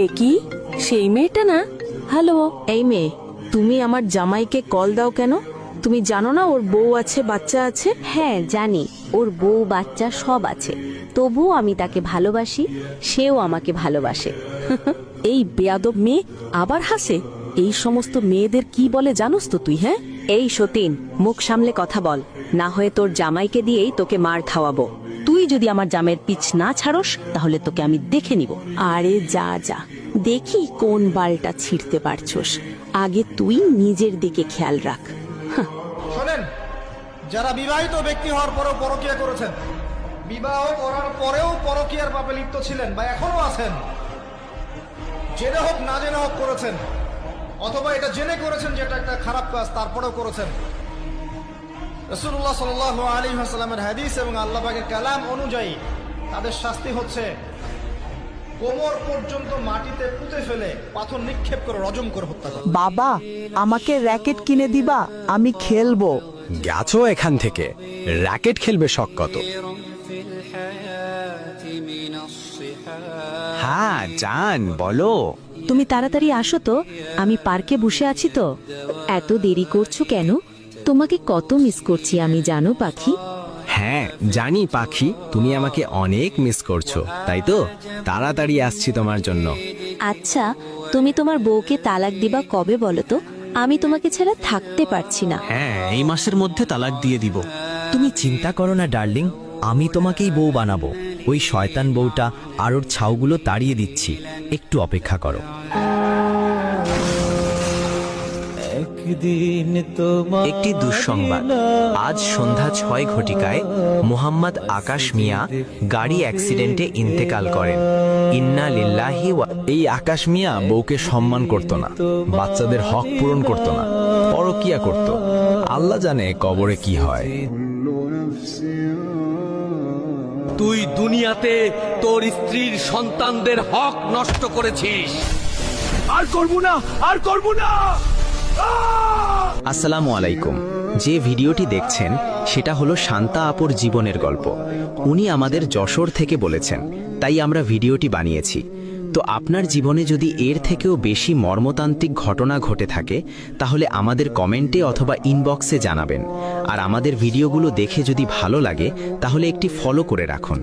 এ কি সেই মেয়েটা না? হ্যালো। এই মেয়ে, তুমি আমার জামাইকে কল দাও কেন? তুমি জানো না ওর বউ আছে, বাচ্চা আছে? হ্যাঁ জানি, ওর বউ বাচ্চা সব আছে, তবুও আমি তাকে ভালোবাসি, সেও আমাকে ভালোবাসে। এই বেয়াদব মেয়ে আবার হাসে। এই সমস্ত মেয়েদের কি বলে জানোস তো তুই? হ্যাঁ, এই সতীন, মুখ সামলে কথা বল, না হয়ে তোর জামাইকে দিয়েই তোকে মার খাওয়াবো। তুই যদি আমার জামের পিছ না ছাড়স তাহলে তোকে আমি দেখে নিব। আরে যা যা, দেখি কোন বালটা ছিঁড়তে পারছস। আগে তুই নিজের দিকে খেয়াল রাখ। শোনেন, যারা বিবাহিত ব্যক্তি হওয়ার পরেও পরকীয়া করেছেন, বিবাহ করার পরেও পরকীয়ার পাপে লিপ্ত ছিলেন বা এখনো আছেন, জেনে হোক না জেনে হোক করেছেন, অথবা এটা জেনে করেছেন যেটা একটা খারাপ কাজ তারপরেও করেছেন, রাসূলুল্লাহ সাল্লাল্লাহু আলাইহি ওয়াসাল্লামের হাদিস এবং আল্লাহ পাকের কালাম অনুযায়ী তাদের শাস্তি হচ্ছে কোমর পর্যন্ত মাটিতে পুঁতে ফেলে পাথর নিক্ষেপ করে রজম করে হত্যা করা। বাবা, আমাকে র্যাকেট কিনে দিবা, আমি খেলবো। গেছো এখান থেকে, র্যাকেট খেলবে শখ কত? হ্যাঁ জান, বলো। তুমি তাড়াতাড়ি আসো তো, আমি পার্কে বসে আছি তো। এত দেরি করছো কেন? তোমাকে কত মিস করছি আমি, জানো পাখি? হ্যাঁ জানি পাখি, তুমি আমাকে অনেক মিস করছো, তাই তো তাড়াতাড়ি আসছি তোমার জন্য। আচ্ছা, তুমি তোমার বউকে তালাক দিবা কবে বলো তো? আমি তোমাকে ছাড়া থাকতে পারছি না। হ্যাঁ, এই মাসের মধ্যে তালাক দিয়ে দিব। তুমি চিন্তা করো না ডার্লিং, আমি তোমাকেই বউ বানাবো। ওই শয়তান বউটা আর ওর ছাউগুলো তাড়িয়ে দিচ্ছি, একটু অপেক্ষা করো। একটি দুঃসংবাদ, আজ সন্ধ্যা 6 ঘটিকায় মোহাম্মদ আকাশ মিয়া গাড়ি অ্যাক্সিডেন্টে ইন্তেকাল করেন। ইন্না লিল্লাহি ওয়া। এই আকাশ মিয়া বউকে সম্মান করত না, বাচ্চাদের হক পূরণ করত না, পরকিয়া করত। আল্লাহ জানে কবরে কি হয়। তুই দুনিয়াতে তোর স্ত্রীর সন্তানদের হক নষ্ট করেছিস। আর করব না, আর করব না। আসসালামু আলাইকুম। যে ভিডিওটি দেখছেন সেটা হলো শান্তা আপুর জীবনের গল্প। উনি আমাদের যশোর থেকে বলেছেন, তাই আমরা ভিডিওটি বানিয়েছি। তো আপনার জীবনে যদি এর থেকেও বেশি মর্মতান্ত্রিক ঘটনা ঘটে থাকে তাহলে আমাদের কমেন্টে অথবা ইনবক্সে জানাবেন। আর আমাদের ভিডিওগুলো দেখে যদি ভালো লাগে তাহলে একটি ফলো করে রাখুন।